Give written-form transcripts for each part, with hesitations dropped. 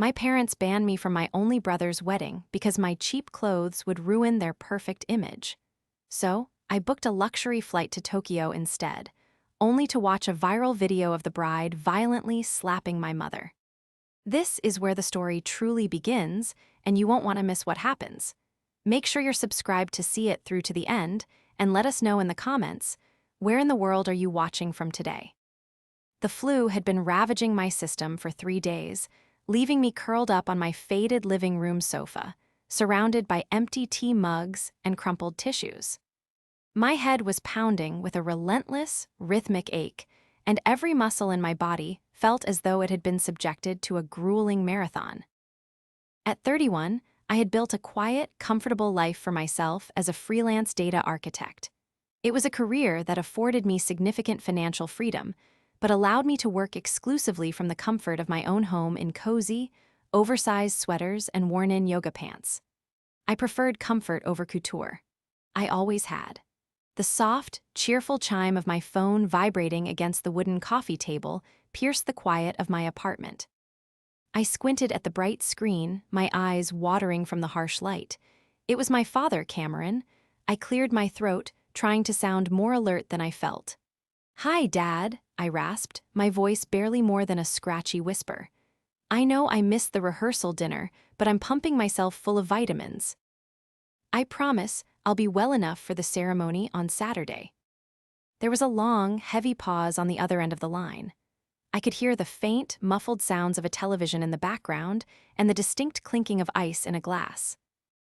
My parents banned me from my only brother's wedding because my cheap clothes would ruin their perfect image. So, I booked a luxury flight to Tokyo instead, only to watch a viral video of the bride violently slapping my mother. This is where the story truly begins, and you won't want to miss what happens. Make sure you're subscribed to see it through to the end, and let us know in the comments, where in the world are you watching from today? The flu had been ravaging my system for 3 days, leaving me curled up on my faded living room sofa, surrounded by empty tea mugs and crumpled tissues. My head was pounding with a relentless, rhythmic ache, and every muscle in my body felt as though it had been subjected to a grueling marathon. At 31, I had built a quiet, comfortable life for myself as a freelance data architect. It was a career that afforded me significant financial freedom, but allowed me to work exclusively from the comfort of my own home in cozy, oversized sweaters and worn-in yoga pants. I preferred comfort over couture. I always had. The soft, cheerful chime of my phone vibrating against the wooden coffee table pierced the quiet of my apartment. I squinted at the bright screen, my eyes watering from the harsh light. It was my father, Cameron. I cleared my throat, trying to sound more alert than I felt. "Hi, Dad," I rasped, my voice barely more than a scratchy whisper. "I know I missed the rehearsal dinner, but I'm pumping myself full of vitamins. I promise I'll be well enough for the ceremony on Saturday." There was a long, heavy pause on the other end of the line. I could hear the faint, muffled sounds of a television in the background and the distinct clinking of ice in a glass.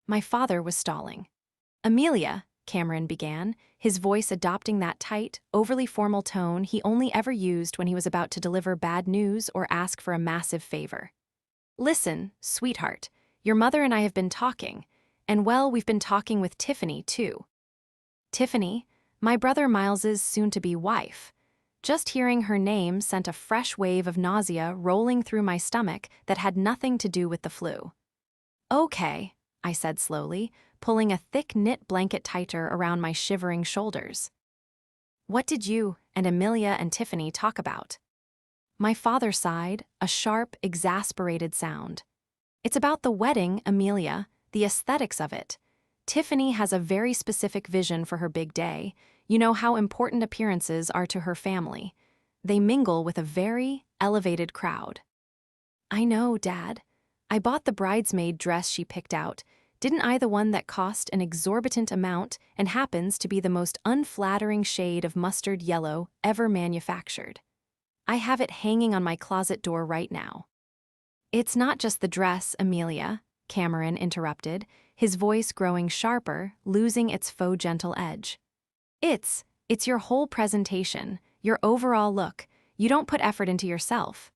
My father was stalling. "Amelia," Cameron began, his voice adopting that tight, overly formal tone he only ever used when he was about to deliver bad news or ask for a massive favor. "Listen, sweetheart, your mother and I have been talking, and well, we've been talking with Tiffany, too." Tiffany, my brother Miles's soon-to-be wife. Just hearing her name sent a fresh wave of nausea rolling through my stomach that had nothing to do with the flu. "Okay," I said slowly, pulling a thick knit blanket tighter around my shivering shoulders. "What did you and Amelia and Tiffany talk about?" My father sighed, a sharp, exasperated sound. "It's about the wedding, Amelia, the aesthetics of it. Tiffany has a very specific vision for her big day. You know how important appearances are to her family. They mingle with a very elevated crowd." "I know, Dad. I bought the bridesmaid dress she picked out. Didn't I the one that cost an exorbitant amount and happens to be the most unflattering shade of mustard yellow ever manufactured? I have it hanging on my closet door right now." "It's not just the dress, Amelia," Cameron interrupted, his voice growing sharper, losing its faux gentle edge. It's your whole presentation, your overall look. You don't put effort into yourself.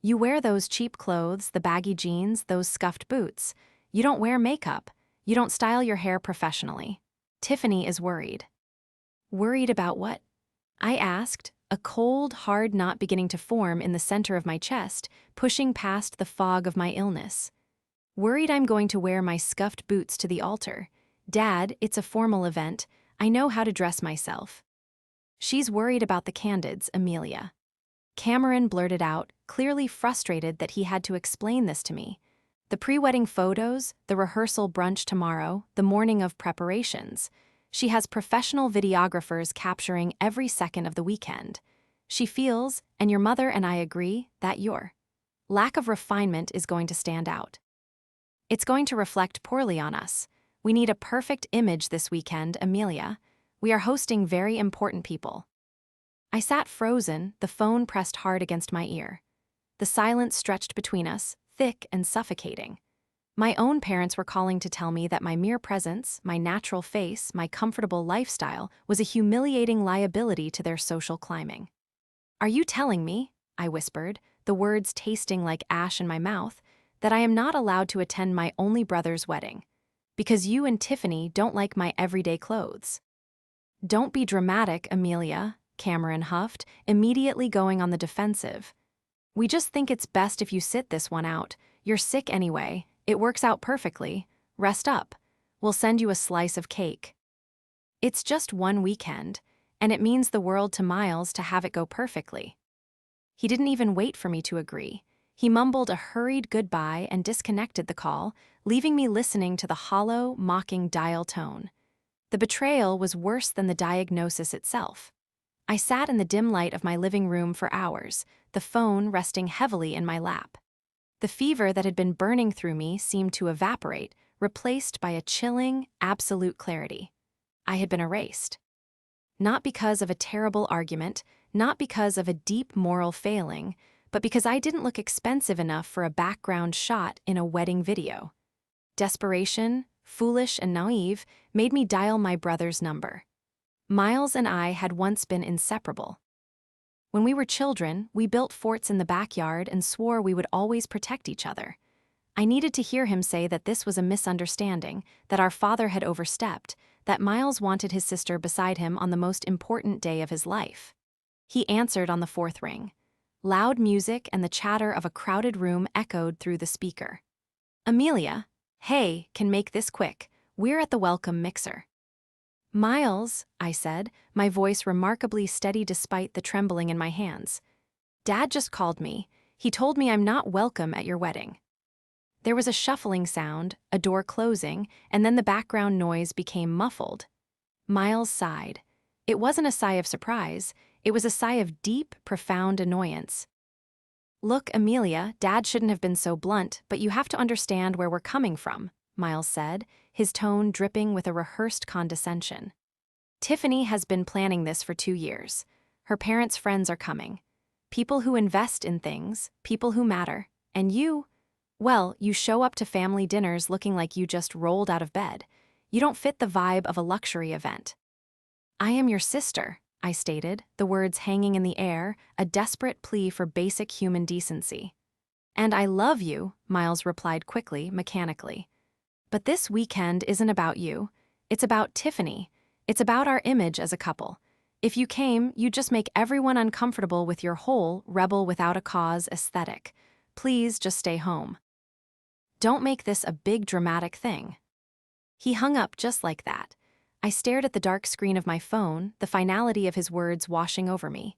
You wear those cheap clothes, the baggy jeans, those scuffed boots. You don't wear makeup. You don't style your hair professionally. Tiffany is worried." "Worried about what?" I asked, a cold, hard knot beginning to form in the center of my chest, pushing past the fog of my illness. "Worried I'm going to wear my scuffed boots to the altar. Dad, it's a formal event. I know how to dress myself." "She's worried about the candids, Amelia." Cameron blurted out, clearly frustrated that he had to explain this to me. "The pre-wedding photos, the rehearsal brunch tomorrow, the morning of preparations. She has professional videographers capturing every second of the weekend. She feels, and your mother and I agree, that your lack of refinement is going to stand out. It's going to reflect poorly on us. We need a perfect image this weekend, Amelia. We are hosting very important people." I sat frozen, the phone pressed hard against my ear. The silence stretched between us, thick and suffocating. My own parents were calling to tell me that my mere presence, my natural face, my comfortable lifestyle was a humiliating liability to their social climbing. "Are you telling me," I whispered, the words tasting like ash in my mouth, "that I am not allowed to attend my only brother's wedding? Because you and Tiffany don't like my everyday clothes?" "Don't be dramatic, Amelia," Cameron huffed, immediately going on the defensive. "We just think it's best if you sit this one out. You're sick anyway. It works out perfectly. Rest up. We'll send you a slice of cake." It's just one weekend, and it means the world to Miles to have it go perfectly. He didn't even wait for me to agree. He mumbled a hurried goodbye and disconnected the call, leaving me listening to the hollow, mocking dial tone. The betrayal was worse than the diagnosis itself. I sat in the dim light of my living room for hours, the phone resting heavily in my lap. The fever that had been burning through me seemed to evaporate, replaced by a chilling, absolute clarity. I had been erased. Not because of a terrible argument, not because of a deep moral failing, but because I didn't look expensive enough for a background shot in a wedding video. Desperation, foolish and naive, made me dial my brother's number. Miles and I had once been inseparable. When we were children, we built forts in the backyard and swore we would always protect each other. I needed to hear him say that this was a misunderstanding, that our father had overstepped, that Miles wanted his sister beside him on the most important day of his life. He answered on the fourth ring. Loud music and the chatter of a crowded room echoed through the speaker. "Amelia, hey, can make this quick. We're at the welcome mixer." "Miles," I said, my voice remarkably steady despite the trembling in my hands. "Dad just called me. He told me I'm not welcome at your wedding." There was a shuffling sound, a door closing, and then the background noise became muffled. Miles sighed. It wasn't a sigh of surprise, it was a sigh of deep, profound annoyance. "Look, Amelia, Dad shouldn't have been so blunt, but you have to understand where we're coming from," Miles said, his tone dripping with a rehearsed condescension. "Tiffany has been planning this for 2 years. Her parents' friends are coming. People who invest in things, people who matter. And you, well, you show up to family dinners looking like you just rolled out of bed. You don't fit the vibe of a luxury event." "I am your sister," I stated, the words hanging in the air, a desperate plea for basic human decency. "And I love you," Miles replied quickly, mechanically. "But this weekend isn't about you. It's about Tiffany. It's about our image as a couple. If you came, you'd just make everyone uncomfortable with your whole rebel without a cause aesthetic. Please just stay home. Don't make this a big dramatic thing." He hung up just like that. I stared at the dark screen of my phone, the finality of his words washing over me.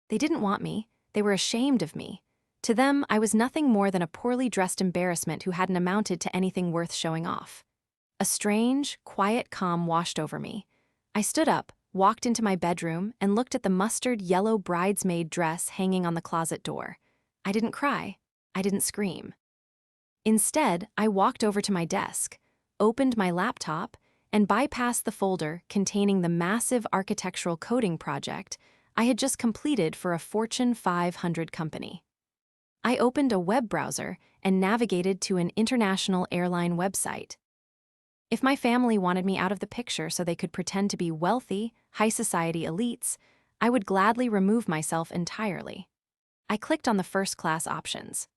They didn't want me. They were ashamed of me. To them, I was nothing more than a poorly dressed embarrassment who hadn't amounted to anything worth showing off. A strange, quiet calm washed over me. I stood up, walked into my bedroom, and looked at the mustard yellow bridesmaid dress hanging on the closet door. I didn't cry. I didn't scream. Instead, I walked over to my desk, opened my laptop, and bypassed the folder containing the massive architectural coding project I had just completed for a Fortune 500 company. I opened a web browser and navigated to an international airline website. If my family wanted me out of the picture so they could pretend to be wealthy, high society elites, I would gladly remove myself entirely. I clicked on the first-class options.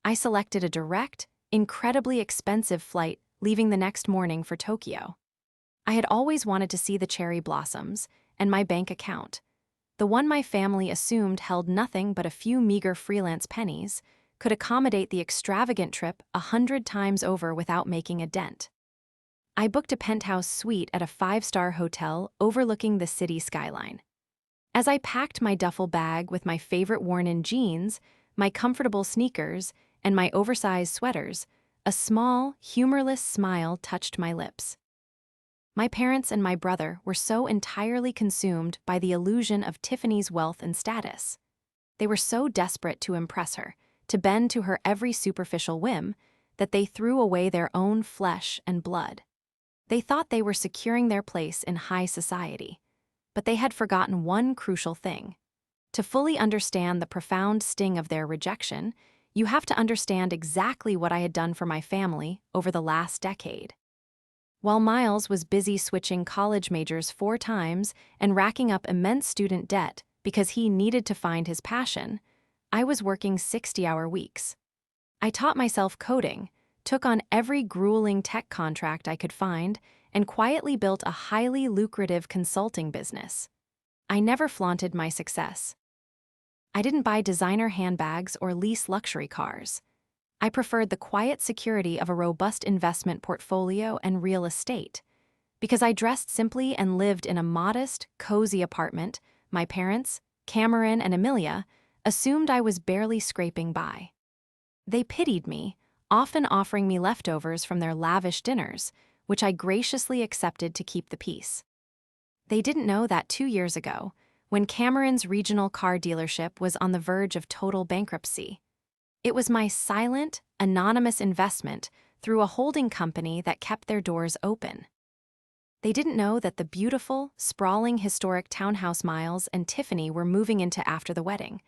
I selected a direct, incredibly expensive flight leaving the next morning for Tokyo. I had always wanted to see the cherry blossoms, and my bank account, the one my family assumed held nothing but a few meager freelance pennies, could accommodate the extravagant trip 100 times over without making a dent. I booked a penthouse suite at a 5-star hotel overlooking the city skyline. As I packed my duffel bag with my favorite worn-in jeans, my comfortable sneakers, and my oversized sweaters, a small, humorless smile touched my lips. My parents and my brother were so entirely consumed by the illusion of Tiffany's wealth and status. They were so desperate to impress her, to bend to her every superficial whim, that they threw away their own flesh and blood. They thought they were securing their place in high society, but they had forgotten one crucial thing. To fully understand the profound sting of their rejection, you have to understand exactly what I had done for my family over the last decade. While Miles was busy switching college majors 4 times and racking up immense student debt because he needed to find his passion, I was working 60-hour weeks. I taught myself coding, took on every grueling tech contract I could find, and quietly built a highly lucrative consulting business. I never flaunted my success. I didn't buy designer handbags or lease luxury cars. I preferred the quiet security of a robust investment portfolio and real estate. Because I dressed simply and lived in a modest, cozy apartment, my parents, Cameron and Amelia, assumed I was barely scraping by. They pitied me, often offering me leftovers from their lavish dinners, which I graciously accepted to keep the peace. They didn't know that 2 years ago, when Cameron's regional car dealership was on the verge of total bankruptcy, it was my silent, anonymous investment through a holding company that kept their doors open. They didn't know that the beautiful, sprawling historic townhouse Miles and Tiffany were moving into after the wedding,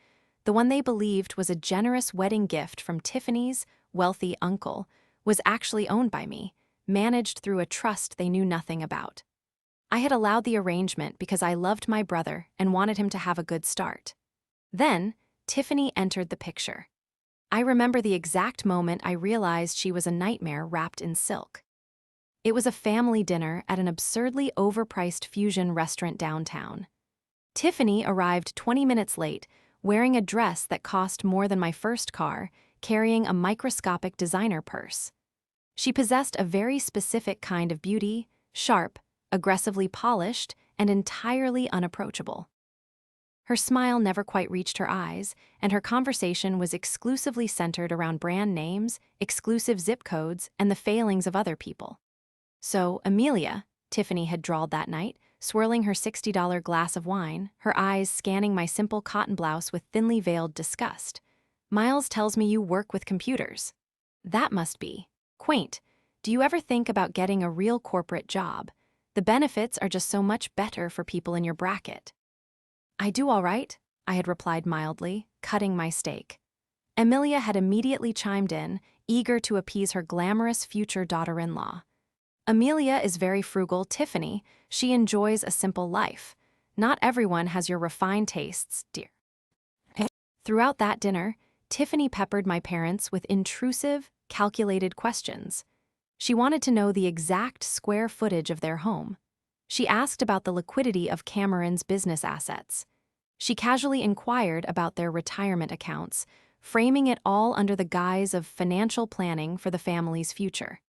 the one they believed was a generous wedding gift from Tiffany's wealthy uncle, was actually owned by me, managed through a trust they knew nothing about. I had allowed the arrangement because I loved my brother and wanted him to have a good start. Then, Tiffany entered the picture. I remember the exact moment I realized she was a nightmare wrapped in silk. It was a family dinner at an absurdly overpriced fusion restaurant downtown. Tiffany arrived 20 minutes late, wearing a dress that cost more than my first car, carrying a microscopic designer purse. She possessed a very specific kind of beauty, sharp, aggressively polished, and entirely unapproachable. Her smile never quite reached her eyes, and her conversation was exclusively centered around brand names, exclusive zip codes, and the failings of other people. So, Amelia, Tiffany had drawled that night, swirling her $60 glass of wine, her eyes scanning my simple cotton blouse with thinly veiled disgust. Miles tells me you work with computers. That must be quaint. Do you ever think about getting a real corporate job? The benefits are just so much better for people in your bracket. I do all right, I had replied mildly, cutting my steak. Amelia had immediately chimed in, eager to appease her glamorous future daughter-in-law. Amelia is very frugal, Tiffany. She enjoys a simple life. Not everyone has your refined tastes, dear. Throughout that dinner, Tiffany peppered my parents with intrusive, calculated questions. She wanted to know the exact square footage of their home. She asked about the liquidity of Cameron's business assets. She casually inquired about their retirement accounts, framing it all under the guise of financial planning for the family's future.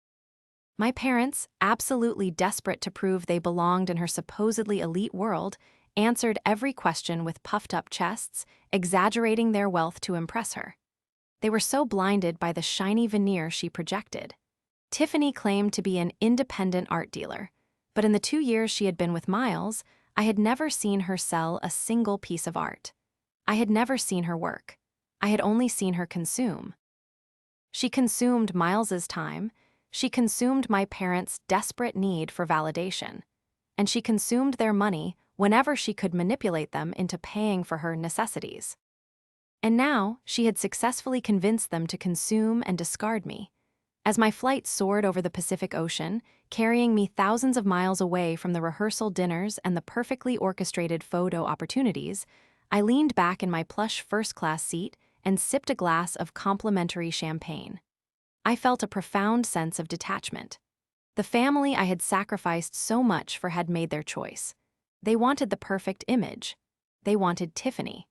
My parents, absolutely desperate to prove they belonged in her supposedly elite world, answered every question with puffed-up chests, exaggerating their wealth to impress her. They were so blinded by the shiny veneer she projected. Tiffany claimed to be an independent art dealer, but in the 2 years she had been with Miles, I had never seen her sell a single piece of art. I had never seen her work. I had only seen her consume. She consumed Miles's time, she consumed my parents' desperate need for validation, and she consumed their money whenever she could manipulate them into paying for her necessities. And now she had successfully convinced them to consume and discard me. As my flight soared over the Pacific Ocean, carrying me thousands of miles away from the rehearsal dinners and the perfectly orchestrated photo opportunities, I leaned back in my plush first-class seat and sipped a glass of complimentary champagne. I felt a profound sense of detachment. The family I had sacrificed so much for had made their choice. They wanted the perfect image. They wanted Tiffany.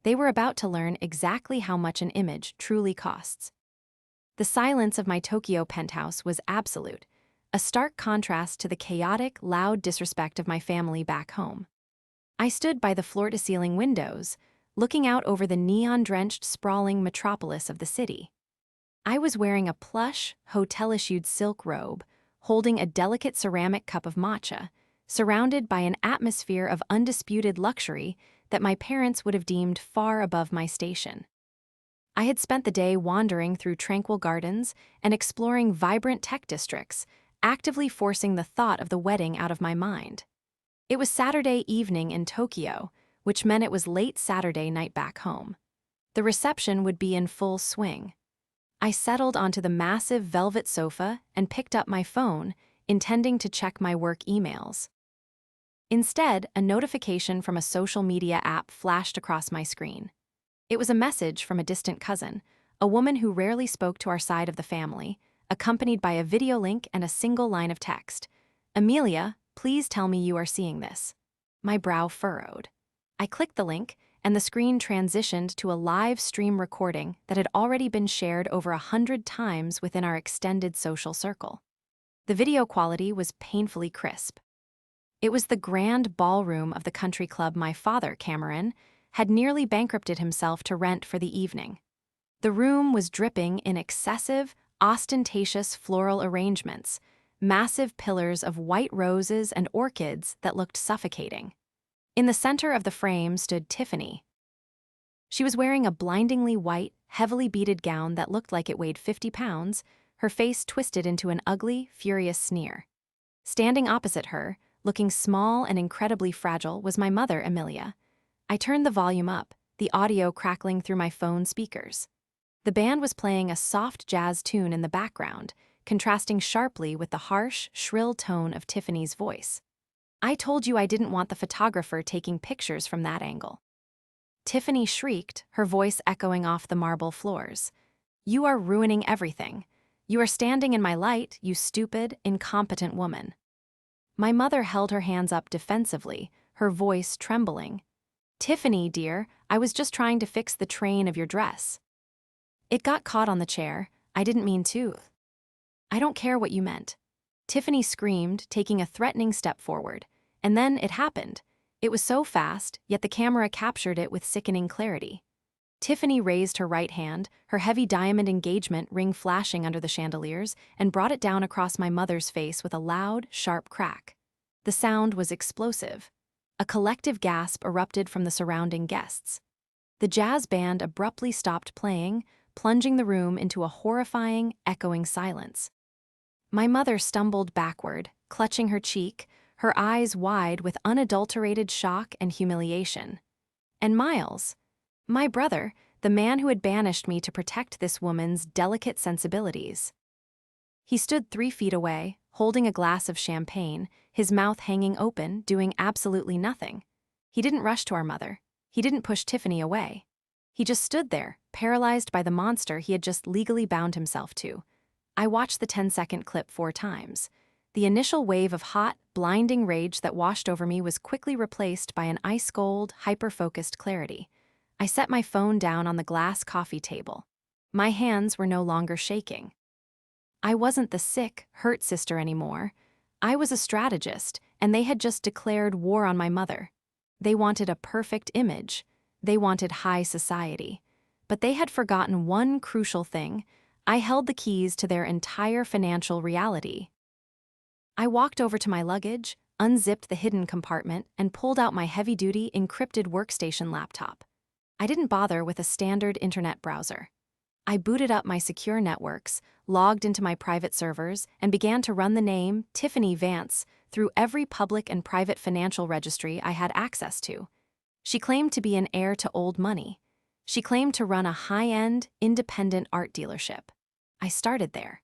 They were about to learn exactly how much an image truly costs. The silence of my Tokyo penthouse was absolute, a stark contrast to the chaotic, loud disrespect of my family back home. I stood by the floor-to-ceiling windows, looking out over the neon-drenched, sprawling metropolis of the city. I was wearing a plush, hotel-issued silk robe, holding a delicate ceramic cup of matcha, surrounded by an atmosphere of undisputed luxury that my parents would have deemed far above my station. I had spent the day wandering through tranquil gardens and exploring vibrant tech districts, actively forcing the thought of the wedding out of my mind. It was Saturday evening in Tokyo, which meant it was late Saturday night back home. The reception would be in full swing. I settled onto the massive velvet sofa and picked up my phone, intending to check my work emails. Instead, a notification from a social media app flashed across my screen. It was a message from a distant cousin, a woman who rarely spoke to our side of the family, accompanied by a video link and a single line of text. "Amelia, please tell me you are seeing this." My brow furrowed. I clicked the link, and the screen transitioned to a live stream recording that had already been shared over 100 times within our extended social circle. The video quality was painfully crisp. It was the grand ballroom of the country club my father, Cameron, had nearly bankrupted himself to rent for the evening. The room was dripping in excessive, ostentatious floral arrangements, massive pillars of white roses and orchids that looked suffocating. In the center of the frame stood Tiffany. She was wearing a blindingly white, heavily beaded gown that looked like it weighed 50 pounds, her face twisted into an ugly, furious sneer. Standing opposite her, looking small and incredibly fragile, was my mother, Amelia. I turned the volume up, the audio crackling through my phone speakers. The band was playing a soft jazz tune in the background, contrasting sharply with the harsh, shrill tone of Tiffany's voice. "I told you I didn't want the photographer taking pictures from that angle." Tiffany shrieked, her voice echoing off the marble floors. "You are ruining everything. You are standing in my light, you stupid, incompetent woman." My mother held her hands up defensively, her voice trembling. "Tiffany, dear, I was just trying to fix the train of your dress." "It got caught on the chair. I didn't mean to." "I don't care what you meant." Tiffany screamed, taking a threatening step forward. And then it happened. It was so fast, yet the camera captured it with sickening clarity. Tiffany raised her right hand, her heavy diamond engagement ring flashing under the chandeliers, and brought it down across my mother's face with a loud, sharp crack. The sound was explosive. A collective gasp erupted from the surrounding guests. The jazz band abruptly stopped playing, plunging the room into a horrifying, echoing silence. My mother stumbled backward, clutching her cheek, her eyes wide with unadulterated shock and humiliation. And Miles, my brother, the man who had banished me to protect this woman's delicate sensibilities. He stood 3 feet away, holding a glass of champagne, his mouth hanging open, doing absolutely nothing. He didn't rush to our mother. He didn't push Tiffany away. He just stood there, paralyzed by the monster he had just legally bound himself to. I watched the 10-second clip 4 times. The initial wave of hot, blinding rage that washed over me was quickly replaced by an ice-cold, hyper-focused clarity. I set my phone down on the glass coffee table. My hands were no longer shaking. I wasn't the sick, hurt sister anymore. I was a strategist, and they had just declared war on my mother. They wanted a perfect image. They wanted high society. But they had forgotten one crucial thing. I held the keys to their entire financial reality. I walked over to my luggage, unzipped the hidden compartment, and pulled out my heavy-duty, encrypted workstation laptop. I didn't bother with a standard internet browser. I booted up my secure networks, logged into my private servers, and began to run the name Tiffany Vance through every public and private financial registry I had access to. She claimed to be an heir to old money. She claimed to run a high-end, independent art dealership. I started there.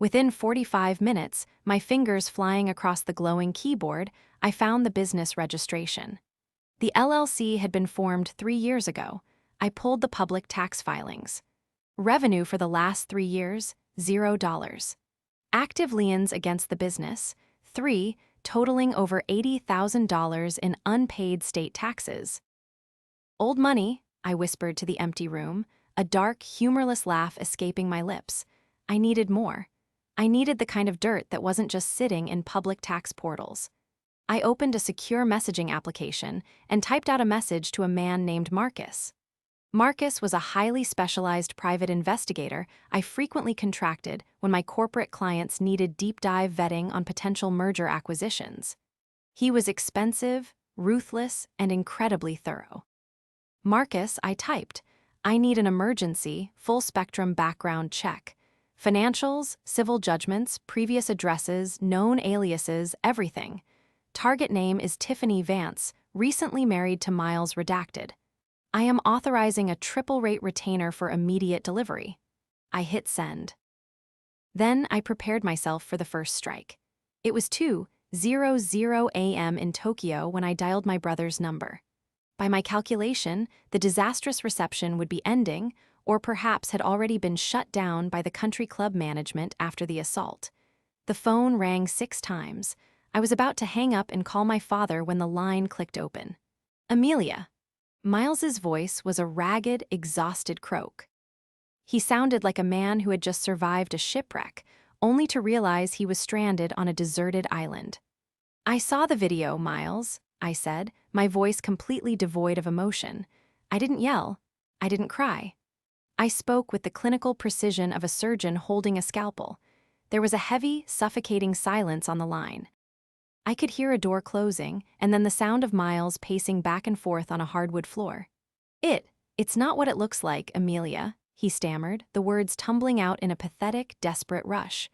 Within 45 minutes, my fingers flying across the glowing keyboard, I found the business registration. The LLC had been formed 3 years ago. I pulled the public tax filings. Revenue for the last 3 years, $0. Active liens against the business, 3, totaling over $80,000 in unpaid state taxes. "Old money," I whispered to the empty room, a dark, humorless laugh escaping my lips. I needed more. I needed the kind of dirt that wasn't just sitting in public tax portals. I opened a secure messaging application and typed out a message to a man named Marcus. Marcus was a highly specialized private investigator I frequently contracted when my corporate clients needed deep-dive vetting on potential merger acquisitions. He was expensive, ruthless, and incredibly thorough. "Marcus," I typed, "I need an emergency, full-spectrum background check. Financials, civil judgments, previous addresses, known aliases, everything. Target name is Tiffany Vance, recently married to Miles Redacted. I am authorizing a triple-rate retainer for immediate delivery." I hit send. Then I prepared myself for the first strike. It was 2:00 a.m. in Tokyo when I dialed my brother's number. By my calculation, the disastrous reception would be ending, or perhaps had already been shut down by the country club management after the assault. The phone rang 6 times. I was about to hang up and call my father when the line clicked open. "Amelia." Miles's voice was a ragged, exhausted croak. He sounded like a man who had just survived a shipwreck, only to realize he was stranded on a deserted island. "I saw the video, Miles," I said, my voice completely devoid of emotion. I didn't yell. I didn't cry. I spoke with the clinical precision of a surgeon holding a scalpel. There was a heavy, suffocating silence on the line. I could hear a door closing, and then the sound of Miles pacing back and forth on a hardwood floor. It's not what it looks like, Amelia, he stammered, the words tumbling out in a pathetic, desperate rush.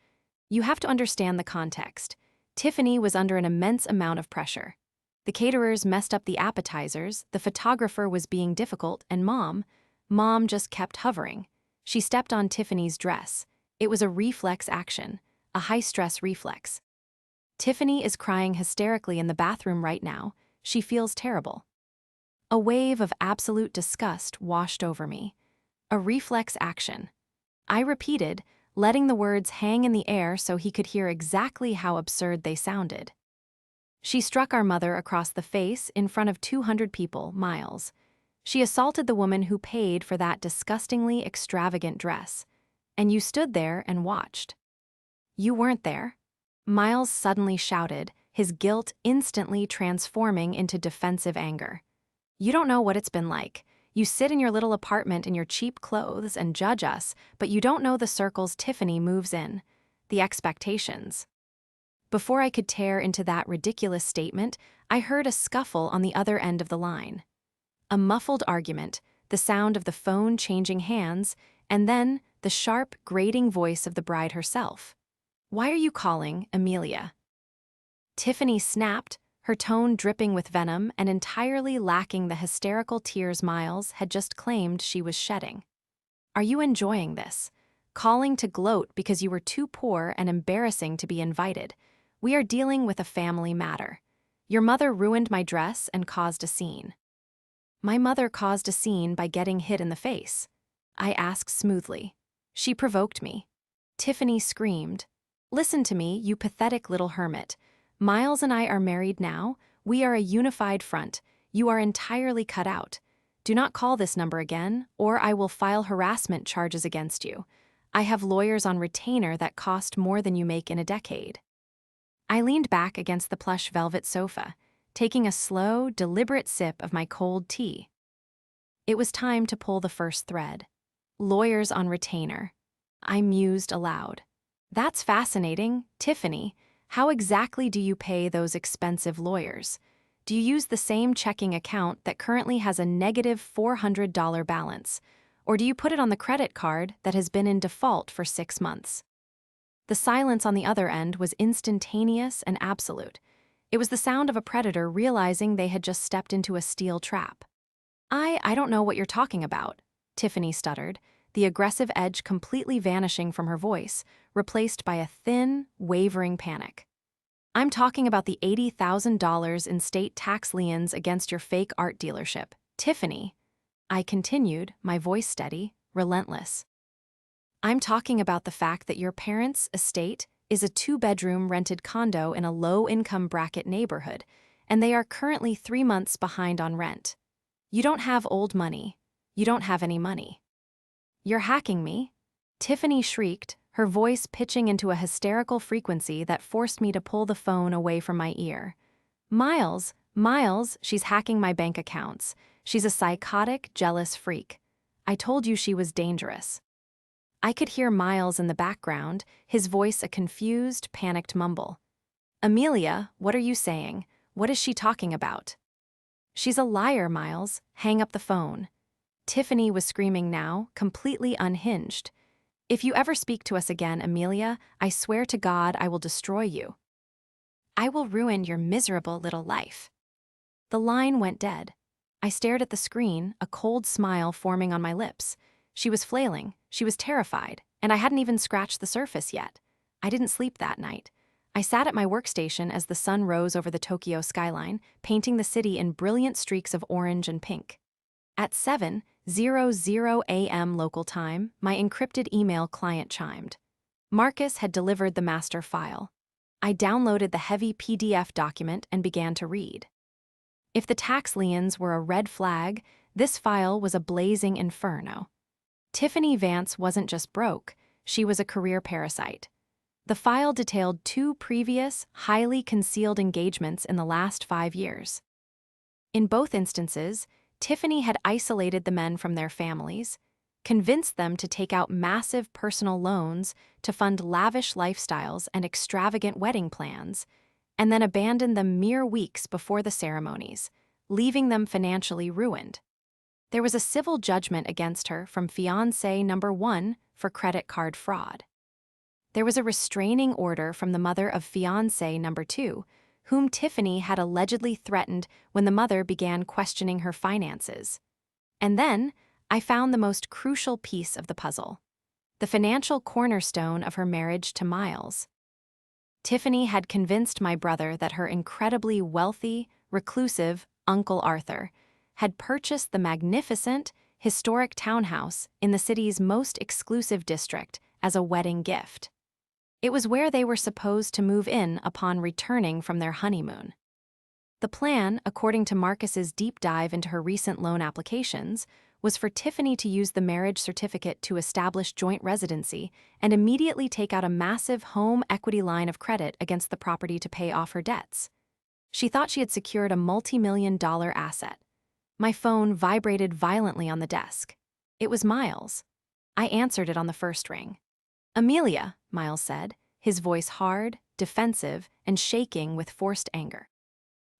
You have to understand the context. Tiffany was under an immense amount of pressure. The caterers messed up the appetizers, the photographer was being difficult, and Mom just kept hovering. She stepped on Tiffany's dress. It was a reflex action, a high-stress reflex. Tiffany is crying hysterically in the bathroom right now. She feels terrible. A wave of absolute disgust washed over me. A reflex action. I repeated, letting the words hang in the air so he could hear exactly how absurd they sounded. She struck our mother across the face in front of 200 people, Miles. She assaulted the woman who paid for that disgustingly extravagant dress. And you stood there and watched. You weren't there. Miles suddenly shouted, his guilt instantly transforming into defensive anger. You don't know what it's been like. You sit in your little apartment in your cheap clothes and judge us, but you don't know the circles Tiffany moves in, the expectations. Before I could tear into that ridiculous statement, I heard a scuffle on the other end of the line. A muffled argument, the sound of the phone changing hands, and then the sharp, grating voice of the bride herself. Why are you calling, Amelia? Tiffany snapped, her tone dripping with venom and entirely lacking the hysterical tears Miles had just claimed she was shedding. Are you enjoying this? Calling to gloat because you were too poor and embarrassing to be invited. We are dealing with a family matter. Your mother ruined my dress and caused a scene. My mother caused a scene by getting hit in the face. I asked smoothly. She provoked me. Tiffany screamed. Listen to me, you pathetic little hermit. Miles and I are married now. We are a unified front. You are entirely cut out. Do not call this number again, or I will file harassment charges against you. I have lawyers on retainer that cost more than you make in a decade. I leaned back against the plush velvet sofa, taking a slow, deliberate sip of my cold tea. It was time to pull the first thread. Lawyers on retainer. I mused aloud. That's fascinating, Tiffany. How exactly do you pay those expensive lawyers? Do you use the same checking account that currently has a negative $400 balance? Or do you put it on the credit card that has been in default for 6 months? The silence on the other end was instantaneous and absolute. It was the sound of a predator realizing they had just stepped into a steel trap. I don't know what you're talking about, Tiffany stuttered, the aggressive edge completely vanishing from her voice, replaced by a thin, wavering panic. I'm talking about the $80,000 in state tax liens against your fake art dealership, Tiffany. I continued, my voice steady, relentless. I'm talking about the fact that your parents' estate is a 2-bedroom rented condo in a low-income bracket neighborhood, and they are currently 3 months behind on rent. You don't have old money. You don't have any money. You're hacking me? Tiffany shrieked, her voice pitching into a hysterical frequency that forced me to pull the phone away from my ear. Miles, she's hacking my bank accounts. She's a psychotic, jealous freak. I told you she was dangerous. I could hear Miles in the background, his voice a confused, panicked mumble. Amelia, what are you saying? What is she talking about? She's a liar, Miles. Hang up the phone. Tiffany was screaming now, completely unhinged. If you ever speak to us again, Amelia, I swear to God I will destroy you. I will ruin your miserable little life. The line went dead. I stared at the screen, a cold smile forming on my lips. She was flailing, she was terrified, and I hadn't even scratched the surface yet. I didn't sleep that night. I sat at my workstation as the sun rose over the Tokyo skyline, painting the city in brilliant streaks of orange and pink. At 7:00 a.m. local time, my encrypted email client chimed. Marcus had delivered the master file. I downloaded the heavy PDF document and began to read. If the tax liens were a red flag, this file was a blazing inferno. Tiffany Vance wasn't just broke, she was a career parasite. The file detailed 2 previous, highly concealed engagements in the last 5 years. In both instances, Tiffany had isolated the men from their families. convinced them to take out massive personal loans to fund lavish lifestyles and extravagant wedding plans, and then abandoned them mere weeks before the ceremonies, leaving them financially ruined. There was a civil judgment against her from fiancé number 1 for credit card fraud. There was a restraining order from the mother of fiancé number 2, whom Tiffany had allegedly threatened when the mother began questioning her finances. And then, I found the most crucial piece of the puzzle: the financial cornerstone of her marriage to Miles. Tiffany had convinced my brother that her incredibly wealthy, reclusive Uncle Arthur had purchased the magnificent, historic townhouse in the city's most exclusive district as a wedding gift. It was where they were supposed to move in upon returning from their honeymoon. The plan, according to Marcus's deep dive into her recent loan applications, was for Tiffany to use the marriage certificate to establish joint residency and immediately take out a massive home equity line of credit against the property to pay off her debts. She thought she had secured a multi-million-dollar asset. My phone vibrated violently on the desk. It was Miles. I answered it on the first ring. "Amelia," Miles said, his voice hard, defensive, and shaking with forced anger.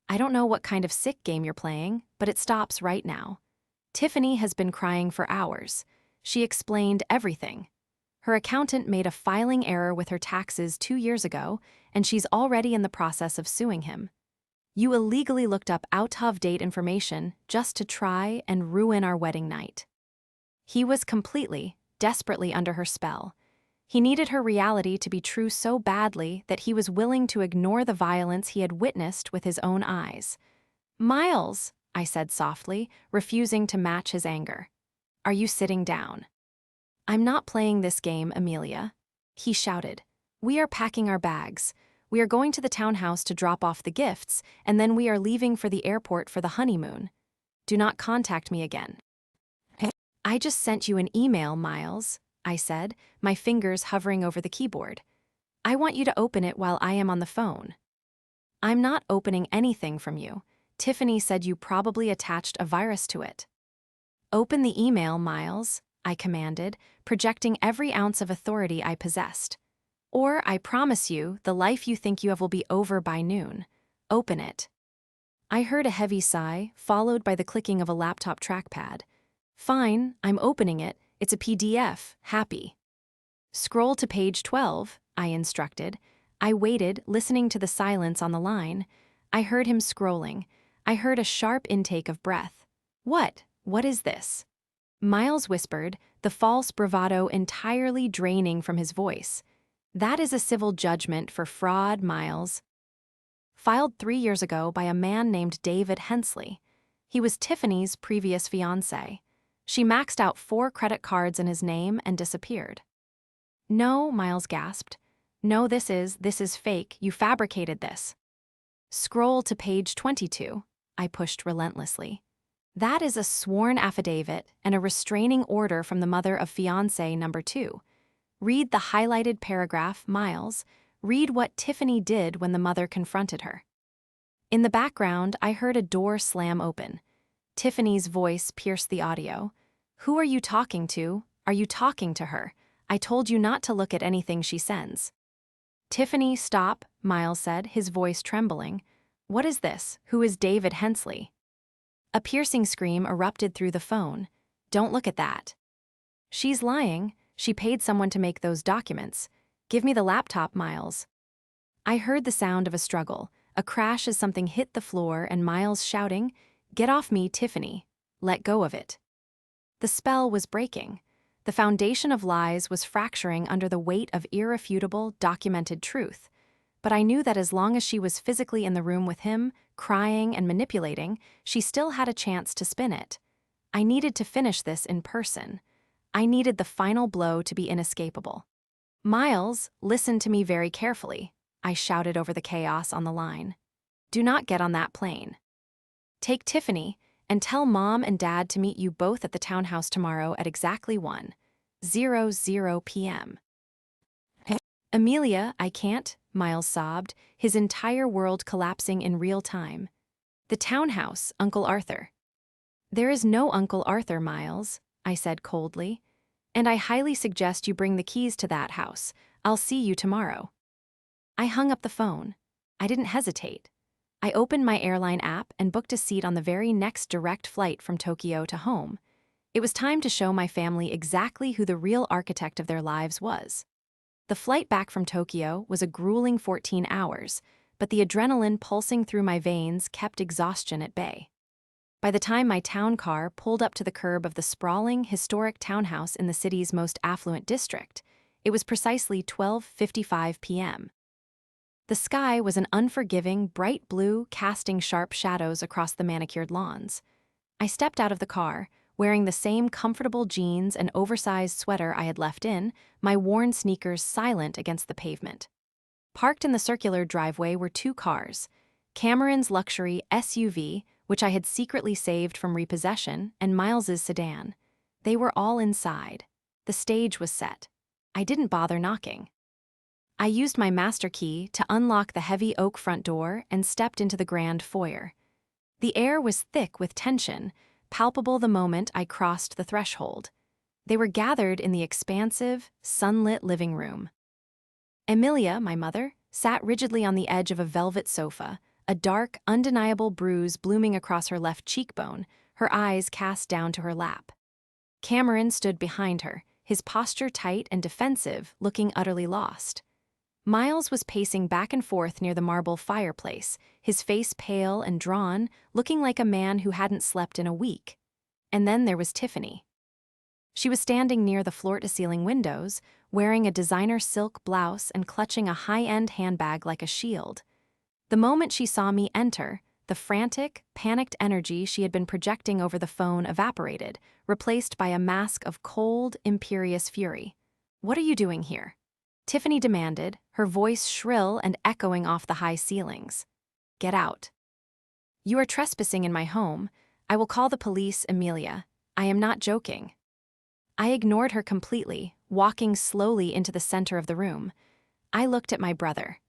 "I don't know what kind of sick game you're playing, but it stops right now. Tiffany has been crying for hours. She explained everything. Her accountant made a filing error with her taxes 2 years ago, and she's already in the process of suing him. You illegally looked up out-of-date information just to try and ruin our wedding night." He was completely, desperately under her spell. He needed her reality to be true so badly that he was willing to ignore the violence he had witnessed with his own eyes. "Miles," I said softly, refusing to match his anger. "Are you sitting down?" "I'm not playing this game, Amelia," he shouted. "We are packing our bags. We are going to the townhouse to drop off the gifts, and then we are leaving for the airport for the honeymoon. Do not contact me again." "I just sent you an email, Miles," I said, my fingers hovering over the keyboard. "I want you to open it while I am on the phone." "I'm not opening anything from you. Tiffany said you probably attached a virus to it." "Open the email, Miles," I commanded, projecting every ounce of authority I possessed. "Or I promise you, the life you think you have will be over by noon. Open it." I heard a heavy sigh, followed by the clicking of a laptop trackpad. "Fine, I'm opening it. It's a PDF, happy." "Scroll to page 12, I instructed. I waited, listening to the silence on the line. I heard him scrolling. I heard a sharp intake of breath. What is this?" Miles whispered, the false bravado entirely draining from his voice. "That is a civil judgment for fraud, Miles. Filed 3 years ago by a man named David Hensley. He was Tiffany's previous fiancé. She maxed out 4 credit cards in his name and disappeared." "No," Miles gasped. "No, this is fake. You fabricated this." "Scroll to page 22, I pushed relentlessly. "That is a sworn affidavit and a restraining order from the mother of fiancé number 2. Read the highlighted paragraph, Miles. Read what Tiffany did when the mother confronted her." In the background, I heard a door slam open. Tiffany's voice pierced the audio. "Who are you talking to? Are you talking to her? I told you not to look at anything she sends." "Tiffany, stop," Miles said, his voice trembling. "What is this? Who is David Hensley?" A piercing scream erupted through the phone. "Don't look at that." "She's lying. She paid someone to make those documents. Give me the laptop, Miles." I heard the sound of a struggle, a crash as something hit the floor, and Miles shouting, "Get off me, Tiffany. Let go of it." The spell was breaking. The foundation of lies was fracturing under the weight of irrefutable, documented truth. But I knew that as long as she was physically in the room with him, crying and manipulating, she still had a chance to spin it. I needed to finish this in person. I needed the final blow to be inescapable. "Miles, listen to me very carefully," I shouted over the chaos on the line. "Do not get on that plane. Take Tiffany and tell Mom and Dad to meet you both at the townhouse tomorrow at exactly 1:00 p.m. "Amelia, I can't," Miles sobbed, his entire world collapsing in real time. "The townhouse, Uncle Arthur." "There is no Uncle Arthur, Miles," I said coldly. And I highly suggest you bring the keys to that house. I'll see you tomorrow. I hung up the phone. I didn't hesitate. I opened my airline app and booked a seat on the very next direct flight from Tokyo to home. It was time to show my family exactly who the real architect of their lives was. The flight back from Tokyo was a grueling 14 hours, but the adrenaline pulsing through my veins kept exhaustion at bay. By the time my town car pulled up to the curb of the sprawling, historic townhouse in the city's most affluent district, it was precisely 12:55 p.m. The sky was an unforgiving, bright blue, casting sharp shadows across the manicured lawns. I stepped out of the car, wearing the same comfortable jeans and oversized sweater I had left in, my worn sneakers silent against the pavement. Parked in the circular driveway were two cars, Cameron's luxury SUV, which I had secretly saved from repossession, and Miles's sedan. They were all inside. The stage was set. I didn't bother knocking. I used my master key to unlock the heavy oak front door and stepped into the grand foyer. The air was thick with tension, palpable the moment I crossed the threshold. They were gathered in the expansive, sunlit living room. Emilia, my mother, sat rigidly on the edge of a velvet sofa, a dark, undeniable bruise blooming across her left cheekbone, her eyes cast down to her lap. Cameron stood behind her, his posture tight and defensive, looking utterly lost. Miles was pacing back and forth near the marble fireplace, his face pale and drawn, looking like a man who hadn't slept in a week. And then there was Tiffany. She was standing near the floor-to-ceiling windows, wearing a designer silk blouse and clutching a high-end handbag like a shield. The moment she saw me enter, the frantic, panicked energy she had been projecting over the phone evaporated, replaced by a mask of cold, imperious fury. "What are you doing here?" Tiffany demanded, her voice shrill and echoing off the high ceilings. "Get out." "You are trespassing in my home. I will call the police, Emilia. I am not joking." I ignored her completely, walking slowly into the center of the room. I looked at my brother.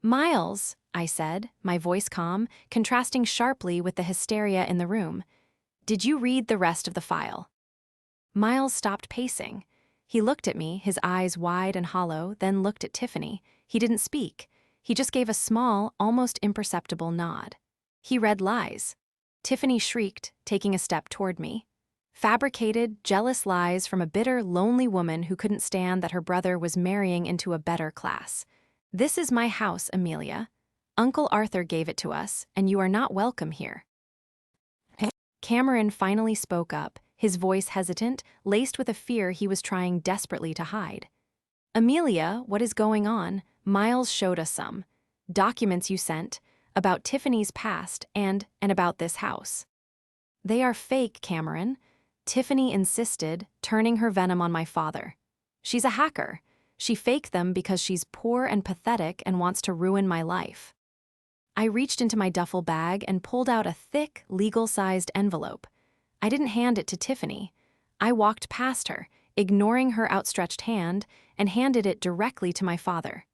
"Miles," I said, my voice calm, contrasting sharply with the hysteria in the room. "Did you read the rest of the file?" Miles stopped pacing. He looked at me, his eyes wide and hollow, then looked at Tiffany. He didn't speak. He just gave a small, almost imperceptible nod. He read lies. Tiffany shrieked, taking a step toward me. Fabricated, jealous lies from a bitter, lonely woman who couldn't stand that her brother was marrying into a better class. "This is my house, Emilia. Uncle Arthur gave it to us, and you are not welcome here." Cameron finally spoke up, his voice hesitant, laced with a fear he was trying desperately to hide. "Emilia, what is going on? Miles showed us some documents you sent about Tiffany's past and about this house." "They are fake, Cameron," Tiffany insisted, turning her venom on my father. "She's a hacker. She faked them because she's poor and pathetic and wants to ruin my life." I reached into my duffel bag and pulled out a thick, legal-sized envelope. I didn't hand it to Tiffany. I walked past her, ignoring her outstretched hand, and handed it directly to my father.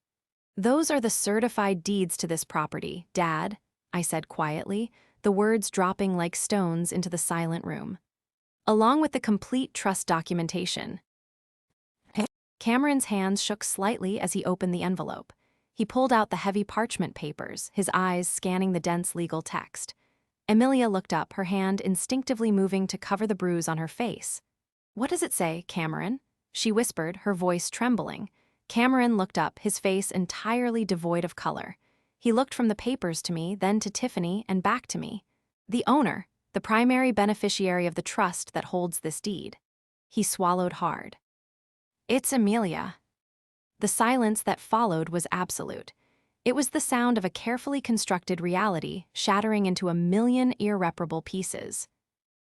"Those are the certified deeds to this property, Dad," I said quietly, the words dropping like stones into the silent room. "Along with the complete trust documentation." Cameron's hands shook slightly as he opened the envelope. He pulled out the heavy parchment papers, his eyes scanning the dense legal text. Emilia looked up, her hand instinctively moving to cover the bruise on her face. "What does it say, Cameron?" she whispered, her voice trembling. Cameron looked up, his face entirely devoid of color. He looked from the papers to me, then to Tiffany, and back to me. "The owner, the primary beneficiary of the trust that holds this deed." He swallowed hard. "It's Emilia." The silence that followed was absolute. It was the sound of a carefully constructed reality shattering into a million irreparable pieces.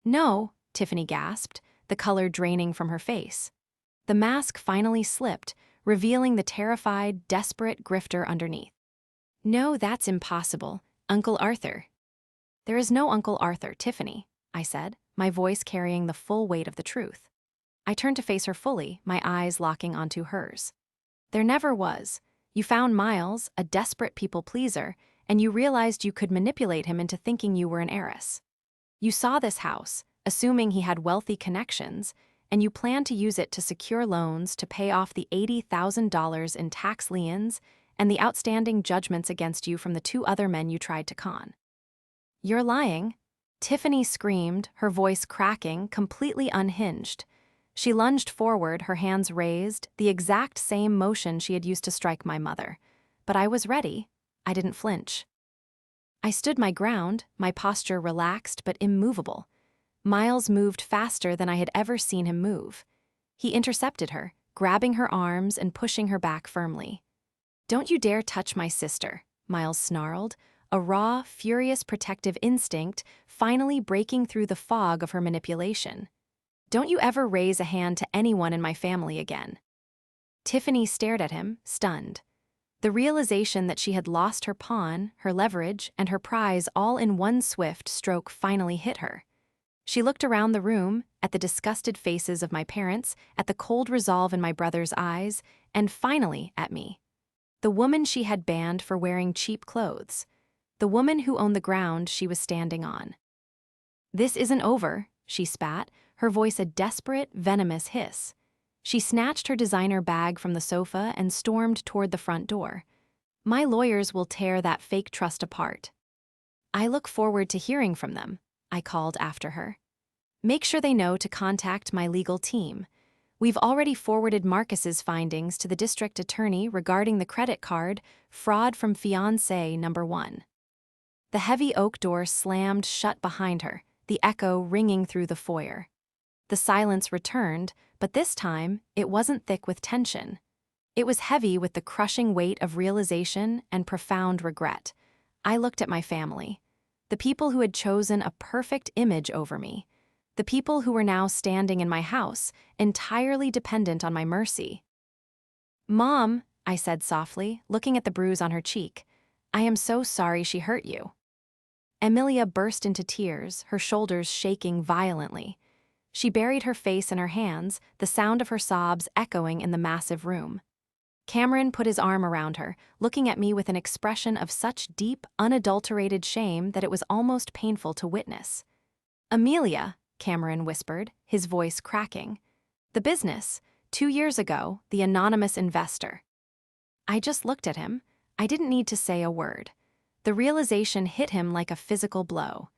"No," Tiffany gasped, the color draining from her face. The mask finally slipped, revealing the terrified, desperate grifter underneath. "No, that's impossible. Uncle Arthur." "There is no Uncle Arthur, Tiffany," I said, my voice carrying the full weight of the truth. I turned to face her fully, my eyes locking onto hers. "There never was. You found Miles, a desperate people-pleaser, and you realized you could manipulate him into thinking you were an heiress. You saw this house, assuming he had wealthy connections, and you plan to use it to secure loans to pay off the $80,000 in tax liens and the outstanding judgments against you from the two other men you tried to con. You're lying. Tiffany screamed, her voice cracking, completely unhinged. She lunged forward, her hands raised, the exact same motion she had used to strike my mother. But I was ready. I didn't flinch. I stood my ground, my posture relaxed but immovable. Miles moved faster than I had ever seen him move. He intercepted her, grabbing her arms and pushing her back firmly. "Don't you dare touch my sister," Miles snarled, a raw, furious protective instinct finally breaking through the fog of her manipulation. "Don't you ever raise a hand to anyone in my family again." Tiffany stared at him, stunned. The realization that she had lost her pawn, her leverage, and her prize all in one swift stroke finally hit her. She looked around the room, at the disgusted faces of my parents, at the cold resolve in my brother's eyes, and finally at me. The woman she had banned for wearing cheap clothes. The woman who owned the ground she was standing on. "This isn't over," she spat, her voice a desperate, venomous hiss. She snatched her designer bag from the sofa and stormed toward the front door. "My lawyers will tear that fake trust apart." "I look forward to hearing from them," I called after her. "Make sure they know to contact my legal team. We've already forwarded Marcus's findings to the district attorney regarding the credit card fraud from fiancé number 1. The heavy oak door slammed shut behind her, the echo ringing through the foyer. The silence returned, but this time it wasn't thick with tension. It was heavy with the crushing weight of realization and profound regret. I looked at my family. The people who had chosen a perfect image over me. The people who were now standing in my house, entirely dependent on my mercy. "Mom," I said softly, looking at the bruise on her cheek, "I am so sorry she hurt you." Emilia burst into tears, her shoulders shaking violently. She buried her face in her hands, the sound of her sobs echoing in the massive room. Cameron put his arm around her, looking at me with an expression of such deep, unadulterated shame that it was almost painful to witness. "Amelia," Cameron whispered, his voice cracking. "The business. 2 years ago, the anonymous investor." I just looked at him. I didn't need to say a word. The realization hit him like a physical blow.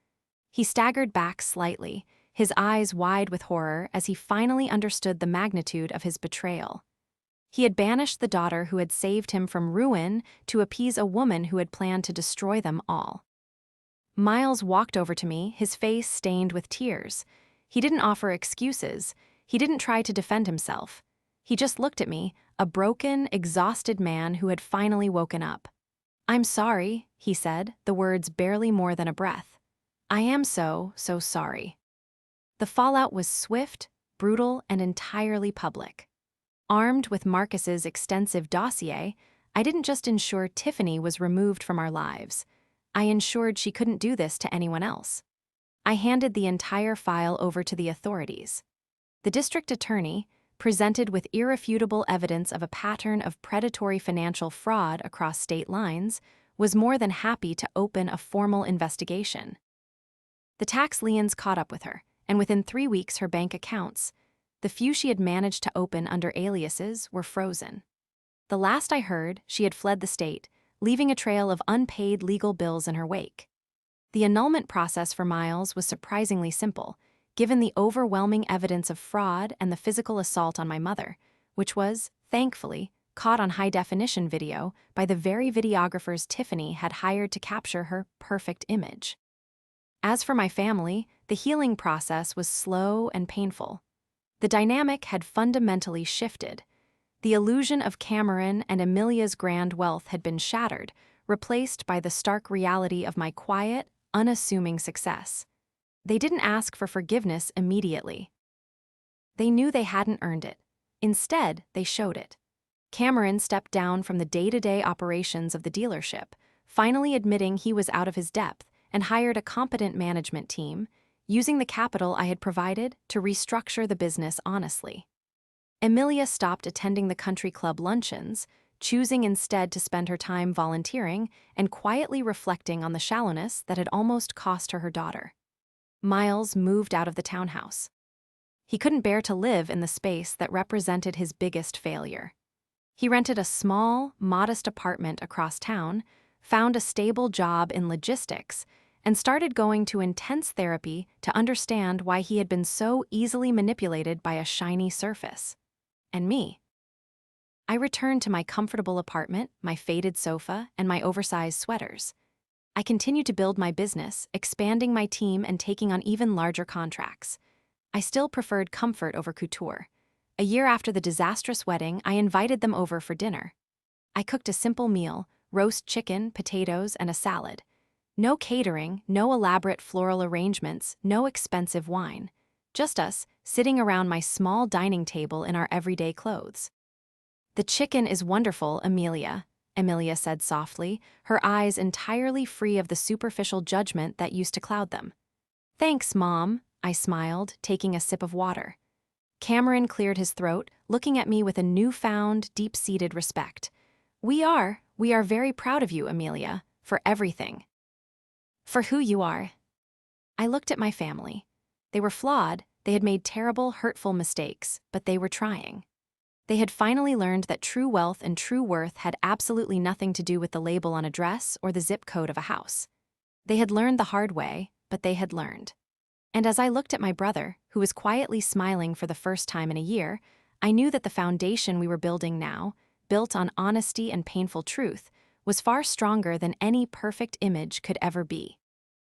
He staggered back slightly, his eyes wide with horror as he finally understood the magnitude of his betrayal. He had banished the daughter who had saved him from ruin to appease a woman who had planned to destroy them all. Miles walked over to me, his face stained with tears. He didn't offer excuses. He didn't try to defend himself. He just looked at me, a broken, exhausted man who had finally woken up. "I'm sorry," he said, the words barely more than a breath. "I am so sorry." The fallout was swift, brutal, and entirely public. Armed with Marcus's extensive dossier, I didn't just ensure Tiffany was removed from our lives. I ensured she couldn't do this to anyone else. I handed the entire file over to the authorities. The district attorney, presented with irrefutable evidence of a pattern of predatory financial fraud across state lines, was more than happy to open a formal investigation. The tax liens caught up with her, and within 3 weeks her bank accounts, the few she had managed to open under aliases, were frozen. The last I heard, she had fled the state, leaving a trail of unpaid legal bills in her wake. The annulment process for Miles was surprisingly simple, given the overwhelming evidence of fraud and the physical assault on my mother, which was, thankfully, caught on high-definition video by the very videographers Tiffany had hired to capture her perfect image. As for my family, the healing process was slow and painful. The dynamic had fundamentally shifted. The illusion of Cameron and Amelia's grand wealth had been shattered, replaced by the stark reality of my quiet, unassuming success. They didn't ask for forgiveness immediately. They knew they hadn't earned it. Instead, they showed it. Cameron stepped down from the day-to-day operations of the dealership, finally admitting he was out of his depth, and hired a competent management team, using the capital I had provided to restructure the business honestly. Emilia stopped attending the country club luncheons, choosing instead to spend her time volunteering and quietly reflecting on the shallowness that had almost cost her her daughter. Miles moved out of the townhouse. He couldn't bear to live in the space that represented his biggest failure. He rented a small, modest apartment across town, found a stable job in logistics, and started going to intense therapy to understand why he had been so easily manipulated by a shiny surface. And me. I returned to my comfortable apartment, my faded sofa, and my oversized sweaters. I continued to build my business, expanding my team and taking on even larger contracts. I still preferred comfort over couture. A year after the disastrous wedding, I invited them over for dinner. I cooked a simple meal, roast chicken, potatoes, and a salad. No catering, no elaborate floral arrangements, no expensive wine. Just us, sitting around my small dining table in our everyday clothes. "The chicken is wonderful, Amelia," Amelia said softly, her eyes entirely free of the superficial judgment that used to cloud them. "Thanks, Mom," I smiled, taking a sip of water. Cameron cleared his throat, looking at me with a newfound, deep-seated respect. We are very proud of you, Amelia, for everything. For who you are." I looked at my family. They were flawed, they had made terrible, hurtful mistakes, but they were trying. They had finally learned that true wealth and true worth had absolutely nothing to do with the label on a dress or the zip code of a house. They had learned the hard way, but they had learned. And as I looked at my brother, who was quietly smiling for the first time in a year, I knew that the foundation we were building now, built on honesty and painful truth, was far stronger than any perfect image could ever be.